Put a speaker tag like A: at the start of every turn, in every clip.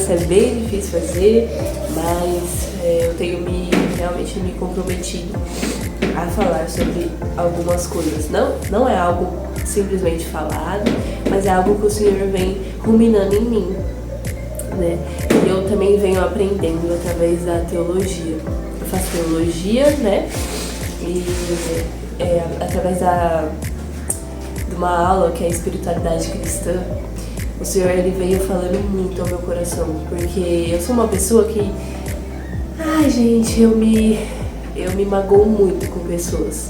A: conversa é bem difícil fazer, mas eu tenho realmente me comprometido a falar sobre algumas coisas. Não é algo simplesmente falado, mas é algo que o Senhor vem ruminando em mim, né? E eu também venho aprendendo através da teologia. Eu faço teologia, né? E através de uma aula que é a espiritualidade cristã, o Senhor ele veio falando muito ao meu coração, porque eu sou uma pessoa que, ai gente, eu me magoo muito com pessoas.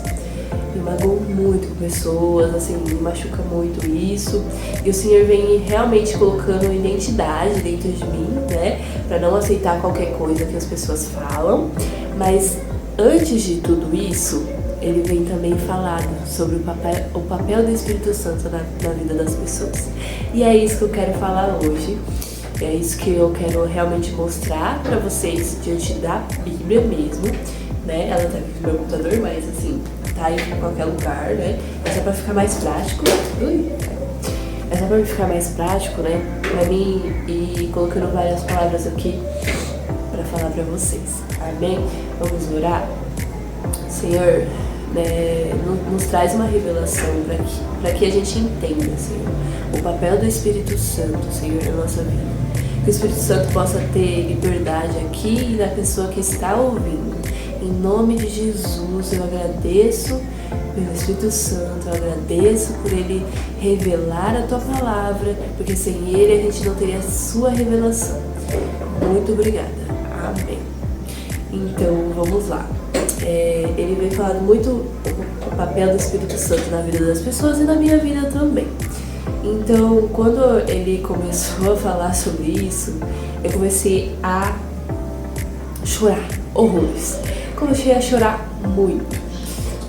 A: Me magoo muito com pessoas, assim, me machuca muito isso. E o Senhor vem realmente colocando identidade dentro de mim, né? Pra não aceitar qualquer coisa que as pessoas falam. Mas antes de tudo isso, ele vem também falado sobre o papel do Espírito Santo na vida das pessoas. E é isso que eu quero falar hoje. É isso que eu quero realmente mostrar pra vocês diante da Bíblia mesmo, né? Ela tá aqui no meu computador, mas assim, tá aí em qualquer lugar, né? É só pra ficar mais prático. É só pra ficar mais prático, né? Pra mim ir colocando várias palavras aqui pra falar pra vocês. Amém? Vamos orar? Senhor, né, nos traz uma revelação para que a gente entenda, Senhor, o papel do Espírito Santo, Senhor, na nossa vida. Que o Espírito Santo possa ter liberdade aqui e na pessoa que está ouvindo. Em nome de Jesus, eu agradeço pelo Espírito Santo, eu agradeço por Ele revelar a Tua Palavra, porque sem Ele a gente não teria a Sua revelação. Muito obrigada. Amém. Então, vamos lá. Ele vem falando muito o papel do Espírito Santo na vida das pessoas e na minha vida também. Então, quando ele começou a falar sobre isso, eu comecei a chorar horrores. Comecei a chorar muito,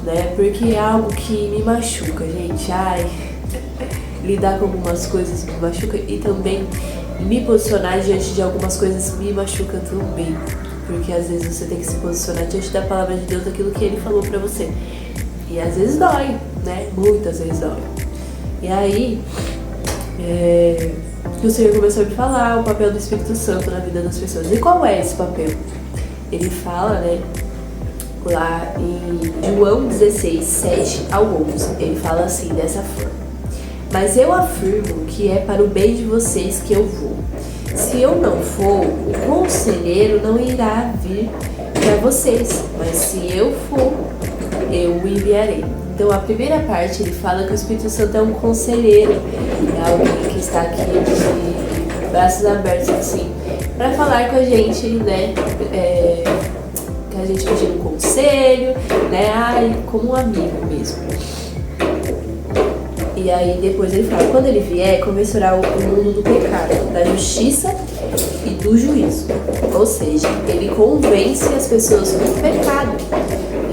A: né? Porque é algo que me machuca, gente. Lidar com algumas coisas me machuca e também me posicionar diante de algumas coisas me machuca também. Porque às vezes você tem que se posicionar diante da palavra de Deus, daquilo que Ele falou pra você. E às vezes dói, né? Muitas vezes dói. E aí, o Senhor começou a me falar o papel do Espírito Santo na vida das pessoas. E qual é esse papel? Ele fala, né, lá em João 16, 7 ao 11. Ele fala assim, dessa forma: mas eu afirmo que é para o bem de vocês que eu vou. Se eu não for, o conselheiro não irá vir para vocês, mas se eu for, eu o enviarei. Então, a primeira parte, ele fala que o Espírito Santo é um conselheiro, é alguém que está aqui de braços abertos, assim, para falar com a gente, né, que a gente pedir um conselho, né, como um amigo mesmo. E aí depois ele fala, quando ele vier, convencerá o mundo do pecado, da justiça e do juízo. Ou seja, ele convence as pessoas do pecado.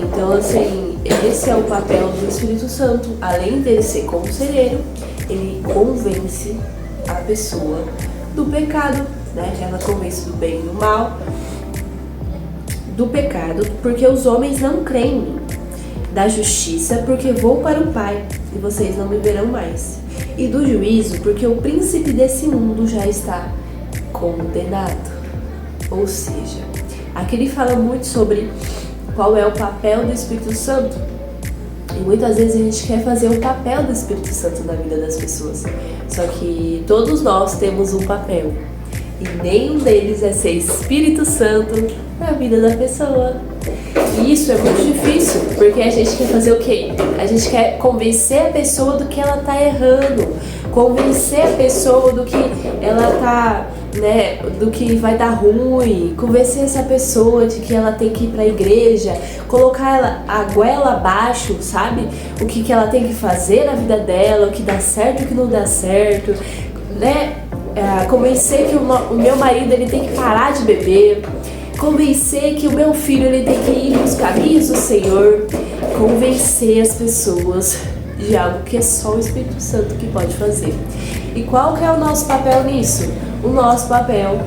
A: Então, assim, esse é o papel do Espírito Santo. Além dele ser conselheiro, ele convence a pessoa do pecado, né? Ela convence do bem e do mal, do pecado, porque os homens não creem em mim. Da justiça, porque vou para o Pai e vocês não me verão mais. E do juízo, porque o príncipe desse mundo já está condenado. Ou seja, aqui ele fala muito sobre qual é o papel do Espírito Santo. E muitas vezes a gente quer fazer o papel do Espírito Santo na vida das pessoas. Só que todos nós temos um papel. E nenhum deles é ser Espírito Santo na vida da pessoa. E isso é muito difícil, porque a gente quer fazer o quê? A gente quer convencer a pessoa do que ela tá errando, convencer a pessoa do que ela tá, né, do que vai dar ruim, convencer essa pessoa de que ela tem que ir pra igreja, colocar ela a goela abaixo, sabe? O que ela tem que fazer na vida dela, o que dá certo e o que não dá certo, né? Convencer que o meu marido ele tem que parar de beber, convencer que o meu filho ele tem que ir nos caminhos do Senhor, convencer as pessoas de algo que é só o Espírito Santo que pode fazer. E qual que é o nosso papel nisso? O nosso papel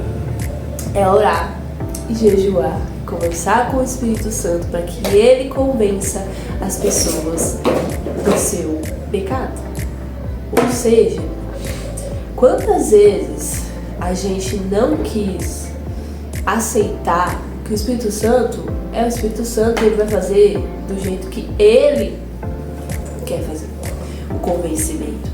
A: é orar e jejuar, conversar com o Espírito Santo para que ele convença as pessoas do seu pecado. Ou seja, quantas vezes a gente não quis aceitar que o Espírito Santo é o Espírito Santo, ele vai fazer do jeito que ele quer fazer, o convencimento,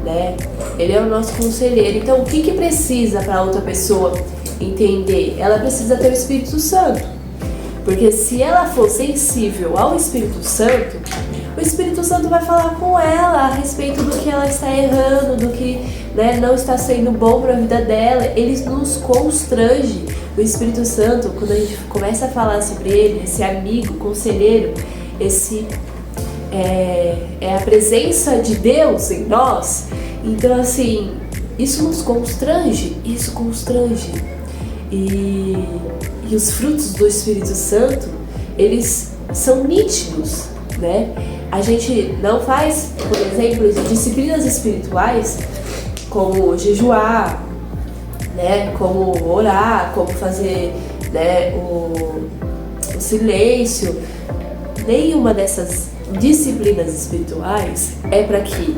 A: né? Ele é o nosso conselheiro. Então, o que precisa para outra pessoa entender? Ela precisa ter o Espírito Santo, porque se ela for sensível ao Espírito Santo, o Espírito Santo vai falar com ela a respeito do que ela está errando, do que, né, não está sendo bom para a vida dela. Ele nos constrange. O Espírito Santo, quando a gente começa a falar sobre ele, esse amigo, conselheiro, é a presença de Deus em nós. Então, assim, isso nos constrange, isso constrange. E os frutos do Espírito Santo, eles são nítidos, né? A gente não faz, por exemplo, disciplinas espirituais como jejuar, né? Como orar, como fazer, né, o silêncio. Nenhuma dessas disciplinas espirituais é para que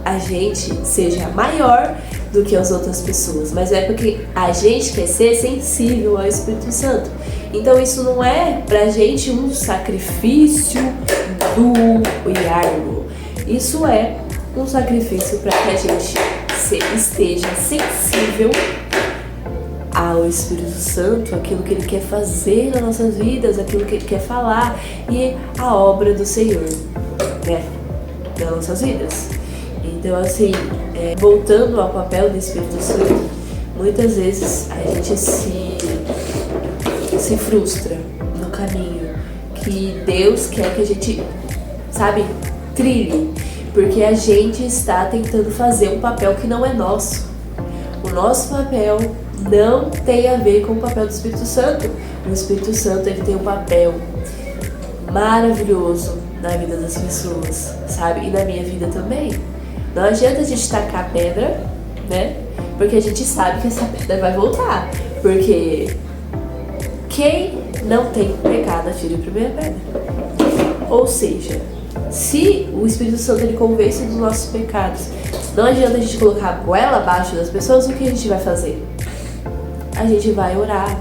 A: a gente seja maior do que as outras pessoas, mas é porque a gente quer ser sensível ao Espírito Santo. Então isso não é pra gente um sacrifício duro e árduo. Isso é um sacrifício para que a gente esteja sensível ao Espírito Santo, aquilo que ele quer fazer nas nossas vidas, aquilo que ele quer falar e a obra do Senhor, né, nas nossas vidas. Então, assim, voltando ao papel do Espírito Santo, muitas vezes a gente se frustra no caminho que Deus quer que a gente, sabe, trilhe, porque a gente está tentando fazer um papel que não é nosso. O nosso papel não tem a ver com o papel do Espírito Santo. O Espírito Santo, ele tem um papel maravilhoso na vida das pessoas, sabe? E na minha vida também. Não adianta a gente tacar pedra, né? Porque a gente sabe que essa pedra vai voltar. Porque quem não tem pecado, atire a primeira pedra. Ou seja, se o Espírito Santo, ele convence dos nossos pecados, não adianta a gente colocar a goela abaixo das pessoas. O que a gente vai fazer? A gente vai orar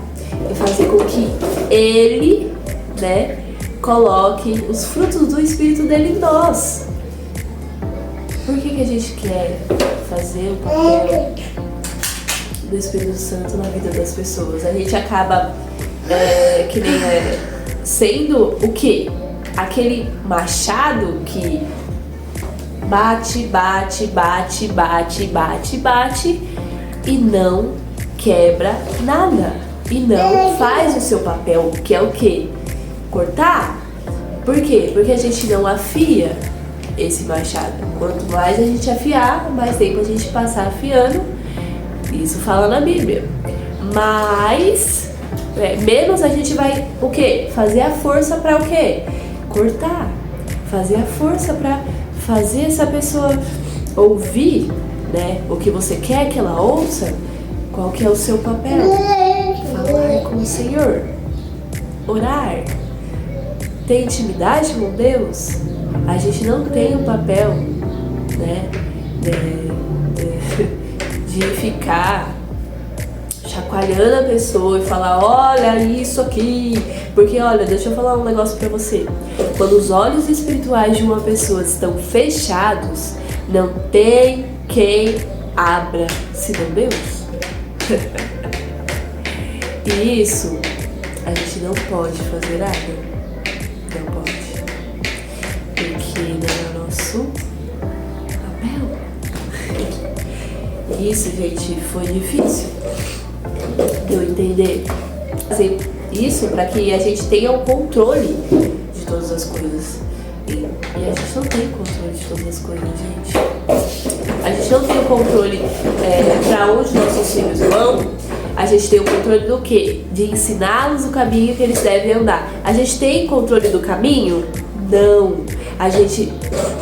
A: e fazer com que ele, né, coloque os frutos do Espírito dele em nós. Por que a gente quer fazer o papel do Espírito Santo na vida das pessoas? A gente acaba sendo o quê? Aquele machado que bate e não quebra nada. E não faz o seu papel, que é o quê? Cortar. Por quê? Porque a gente não afia esse machado. Quanto mais a gente afiar, mais tempo a gente passar afiando. Isso fala na Bíblia. Mas menos a gente vai o quê? Fazer a força para o quê? Cortar. Fazer a força para fazer essa pessoa ouvir, né, o que você quer que ela ouça. Qual que é o seu papel? Falar com o Senhor. Orar. Ter intimidade com Deus. A gente não tem o papel, né, de ficar chacoalhando a pessoa e falar, olha isso aqui. Porque, olha, deixa eu falar um negócio pra você. Quando os olhos espirituais de uma pessoa estão fechados, não tem quem abra senão Deus. E isso a gente não pode fazer nada. Não pode. Porque não é o nosso papel. E isso, gente, foi difícil de eu entender. Fazer isso para que a gente tenha o controle de todas as coisas. E a gente não tem controle de todas as coisas, gente. A gente não tem o controle para onde nossos filhos vão. A gente tem o controle do quê? De ensiná-los o caminho que eles devem andar. A gente tem controle do caminho? Não. A gente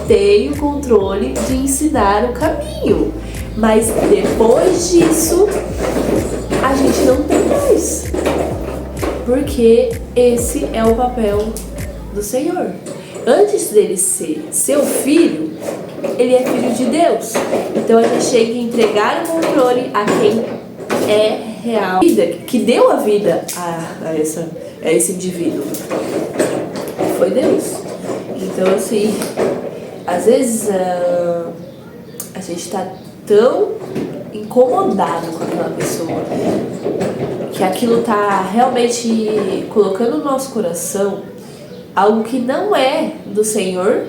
A: tem o controle de ensinar o caminho. Mas depois disso, a gente não tem mais. Porque esse é o papel do Senhor. Antes dele ser seu filho, ele é filho de Deus. Então a gente tem que entregar o controle a quem é real, que deu a vida a esse indivíduo. Foi Deus. Então, assim, às vezes a gente está tão incomodado com aquela pessoa que aquilo está realmente colocando no nosso coração algo que não é do Senhor.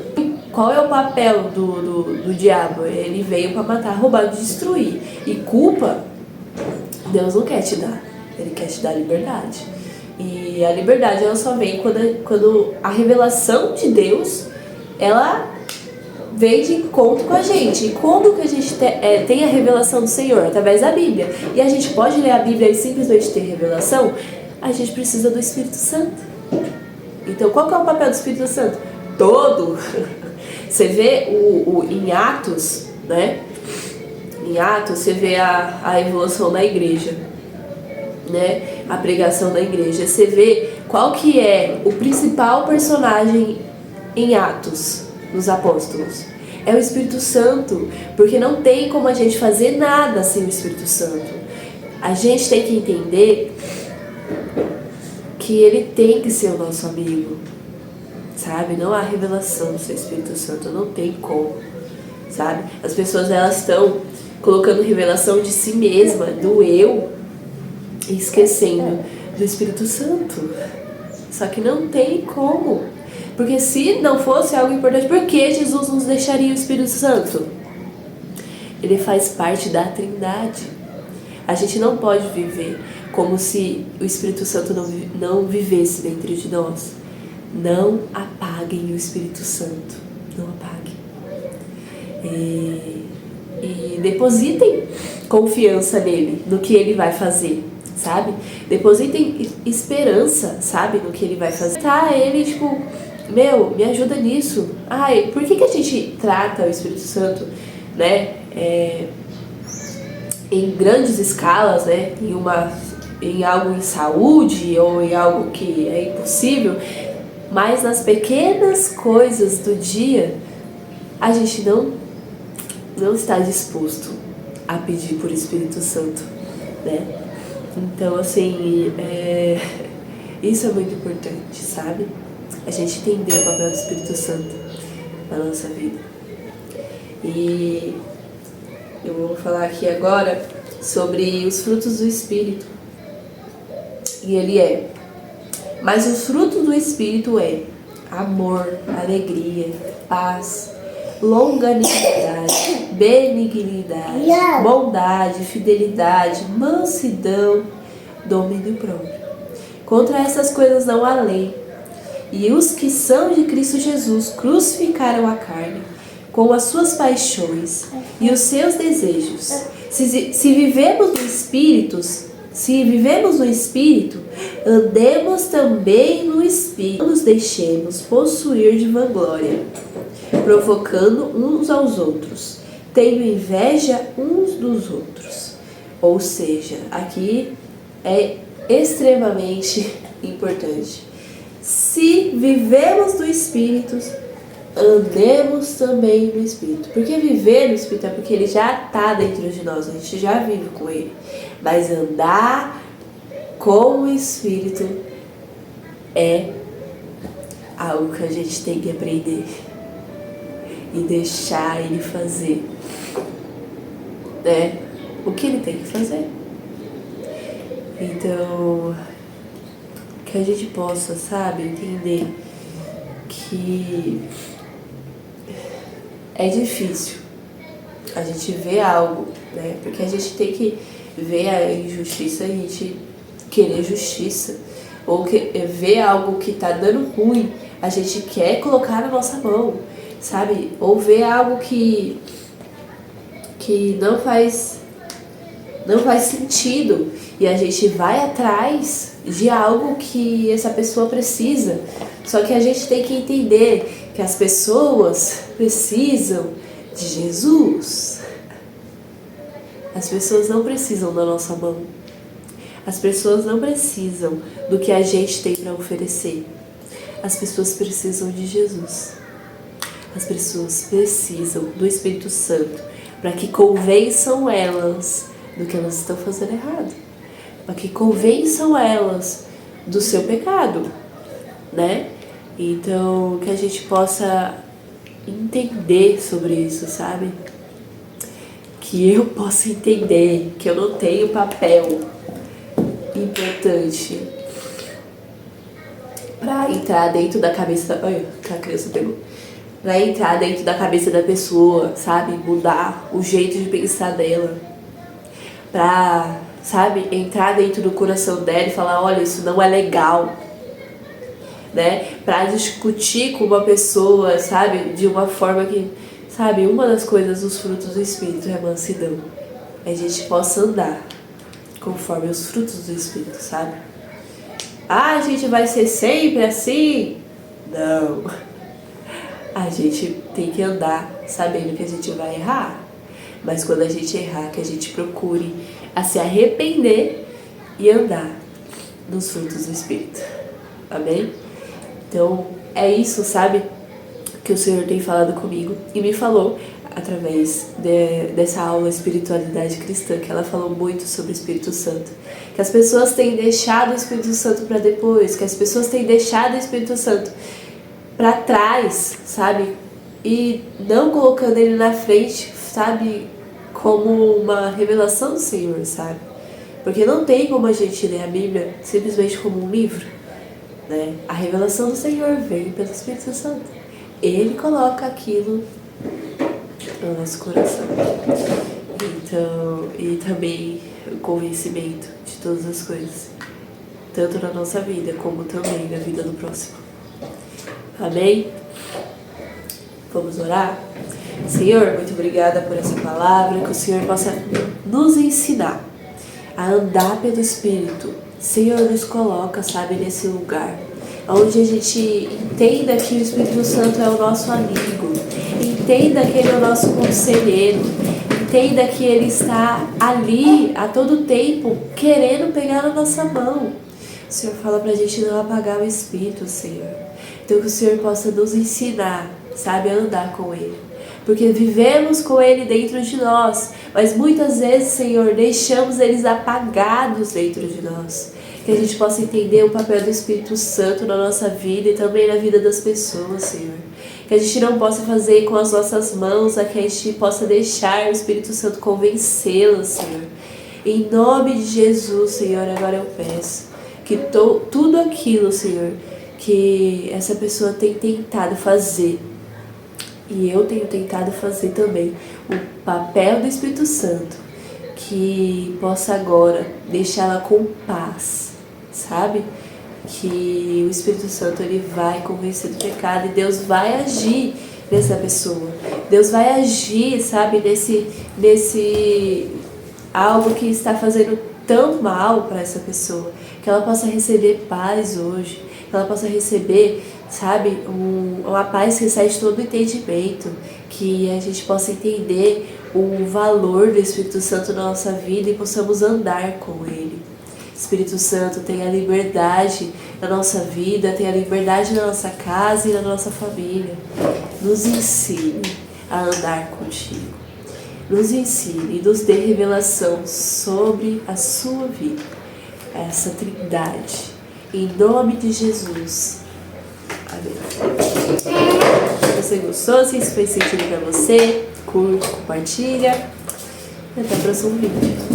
A: Qual é o papel do diabo? Ele veio para matar, roubar, destruir. E culpa, Deus não quer te dar. Ele quer te dar liberdade. E a liberdade ela só vem quando a revelação de Deus ela vem de encontro com a gente. E como que a gente tem a revelação do Senhor? Através da Bíblia. E a gente pode ler a Bíblia e simplesmente ter revelação? A gente precisa do Espírito Santo. Então, qual que é o papel do Espírito Santo? Todo. Você vê em Atos, né? Em Atos, você vê a evolução da igreja, né? A pregação da igreja. Você vê qual que é o principal personagem em Atos, nos apóstolos. É o Espírito Santo, porque não tem como a gente fazer nada sem o Espírito Santo. A gente tem que entender que ele tem que ser o nosso amigo, sabe? Não há revelação do seu Espírito Santo, não tem como, sabe? As pessoas elas estão colocando revelação de si mesma, do eu, e esquecendo do Espírito Santo. Só que não tem como, porque se não fosse algo importante, por que Jesus nos deixaria o Espírito Santo? Ele faz parte da Trindade. A gente não pode viver como se o Espírito Santo não vivesse dentro de nós. Não apaguem o Espírito Santo. Não apaguem. E depositem confiança nele, no que ele vai fazer, sabe? Depositem esperança, sabe? No que ele vai fazer. Tá, ele, tipo, me ajuda nisso. Ai, por que a gente trata o Espírito Santo, né? Em grandes escalas, né? Em algo em saúde ou em algo que é impossível, mas nas pequenas coisas do dia a gente não está disposto a pedir por Espírito Santo, né? Então, assim, isso é muito importante, sabe? A gente entender o papel do Espírito Santo na nossa vida. E eu vou falar aqui agora sobre os frutos do Espírito. E ele mas o fruto do Espírito é amor, alegria, paz, longanimidade, benignidade, bondade, fidelidade, mansidão, domínio próprio. Contra essas coisas não há lei. E os que são de Cristo Jesus crucificaram a carne com as suas paixões e os seus desejos. Se vivemos no Espírito, andemos também no Espírito. Não nos deixemos possuir de vanglória, provocando uns aos outros, tendo inveja uns dos outros. Ou seja, aqui é extremamente importante. Se vivemos no Espírito, andemos também no Espírito. Porque viver no Espírito é porque ele já está dentro de nós, a gente já vive com ele. Mas andar com o Espírito é algo que a gente tem que aprender e deixar ele fazer, né? O que ele tem que fazer. Então, que a gente possa, sabe, entender que é difícil a gente ver algo, né? Porque a gente tem que ver a injustiça e a gente querer justiça. Ou ver algo que tá dando ruim, a gente quer colocar na nossa mão, sabe? Ou ver algo que não faz sentido e a gente vai atrás de algo que essa pessoa precisa. Só que a gente tem que entender que as pessoas precisam de Jesus. As pessoas não precisam da nossa mão. As pessoas não precisam do que a gente tem para oferecer. As pessoas precisam de Jesus. As pessoas precisam do Espírito Santo para que convençam elas do que elas estão fazendo errado, para que convençam elas do seu pecado, né? Então, que a gente possa entender sobre isso, sabe? Que eu possa entender que eu não tenho papel importante para entrar dentro da cabeça da... Olha, que a criança pegou. Pra entrar dentro da cabeça da pessoa, sabe? Mudar o jeito de pensar dela. Pra, sabe? Entrar dentro do coração dela e falar, olha, isso não é legal. Né? Pra discutir com uma pessoa, sabe? De uma forma que, sabe? Uma das coisas, os frutos do Espírito é a mansidão. A gente possa andar conforme os frutos do Espírito, sabe? Ah, a gente vai ser sempre assim? Não. A gente tem que andar sabendo que a gente vai errar. Mas quando a gente errar, que a gente procure a se arrepender e andar nos frutos do Espírito. Amém? Então, é isso, sabe? Que o Senhor tem falado comigo. E me falou através dessa aula Espiritualidade Cristã, que ela falou muito sobre o Espírito Santo. Que as pessoas têm deixado o Espírito Santo para depois. Que as pessoas têm deixado o Espírito Santo para trás, sabe? E não colocando ele na frente, sabe? Como uma revelação do Senhor, sabe? Porque não tem como a gente ler a Bíblia simplesmente como um livro, né? A revelação do Senhor vem pelo Espírito Santo. Ele coloca aquilo no nosso coração. Então, e também o convencimento de todas as coisas, tanto na nossa vida como também na vida do próximo. Amém? Vamos orar? Senhor, muito obrigada por essa palavra, que o Senhor possa nos ensinar a andar pelo Espírito. Senhor, nos coloca, sabe, nesse lugar onde a gente entenda que o Espírito Santo é o nosso amigo, entenda que ele é o nosso conselheiro, entenda que ele está ali a todo tempo querendo pegar na nossa mão. O Senhor fala pra gente não apagar o Espírito, Senhor. Então que o Senhor possa nos ensinar, sabe, a andar com Ele. Porque vivemos com Ele dentro de nós, mas muitas vezes, Senhor, deixamos eles apagados dentro de nós. Que a gente possa entender o papel do Espírito Santo na nossa vida e também na vida das pessoas, Senhor. Que a gente não possa fazer com as nossas mãos, a que a gente possa deixar o Espírito Santo convencê-las, Senhor. Em nome de Jesus, Senhor, agora eu peço que tudo aquilo, Senhor, que essa pessoa tem tentado fazer, e eu tenho tentado fazer também, o papel do Espírito Santo, que possa agora deixá-la com paz, sabe? Que o Espírito Santo ele vai convencer do pecado e Deus vai agir nessa pessoa. Deus vai agir, sabe, nesse algo que está fazendo tão mal para essa pessoa, que ela possa receber paz hoje, que ela possa receber, sabe, uma paz que sai de todo o entendimento, que a gente possa entender o valor do Espírito Santo na nossa vida e possamos andar com Ele. Espírito Santo, tenha liberdade na nossa vida, tenha liberdade na nossa casa e na nossa família. Nos ensine a andar contigo. Nos ensine e nos dê revelação sobre a sua vida, essa trindade. Em nome de Jesus. Amém. Se você gostou, se isso fez sentido para você, curte, compartilha. Até o próximo vídeo.